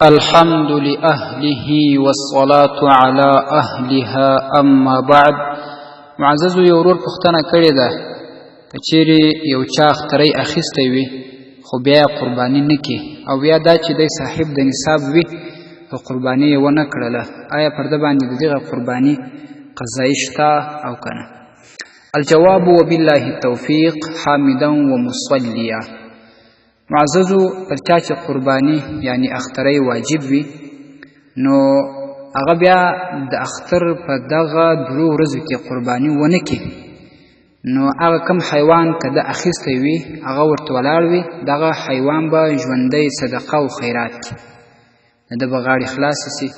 الحمد لأهله والصلاة على أهلها أما بعد. معززو یو ورور پوښتنه کړې ده که چیرې یو چا اختری اخیستی وي خو بیا یې قرباني نه کړي او بیا دا چې دی صاحب د نصاب وي خو قرباني یې ونه کړله، آیا پر ده باندې د دغه قرباني قضایي شته او که نه؟ الجواب وبالله التوفیق حامدا ومصلیا. معززو پر چا چې قرباني یعنی اختری واجب وي نو هغه بیا د اختر په دغه درو ورځو کې قرباني ونه کړي نو هغه کم حیوان که د اخیستی وي هغه ورته ولاړ وي، دغه حیوان به ژوندی صدقه او خیرات کړي، د ده به غاړې خلاصې سي،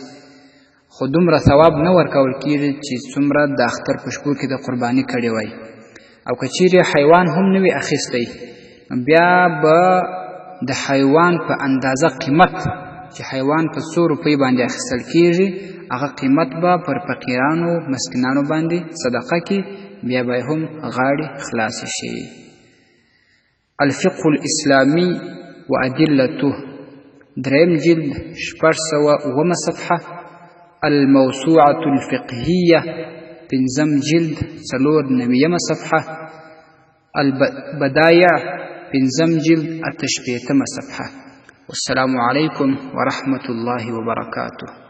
خو دومره ثواب نه ورکول کېږي چې څومره د اختر په شپو کې د قرباني کړې وای. او که چیرې حیوان هم نه وي اخیستی بیا به د حیوان په اندازه قیمت چې حیوان په څو روپۍ باندې اخیستل کېږي هغه قیمت به پر فقیرانو مسکینانو باندې صدقه کړي، بیا به هم غاړې خلاصې شي. الفقه الاسلامي وادلته، دریم جلد 609 صفحه. الموسوعة الفقهية، پنځم جلد 490 صفحه. البدايع، پنځم جلد 88 صفحه. والسلام علیکم ورحمة الله وبرکاته.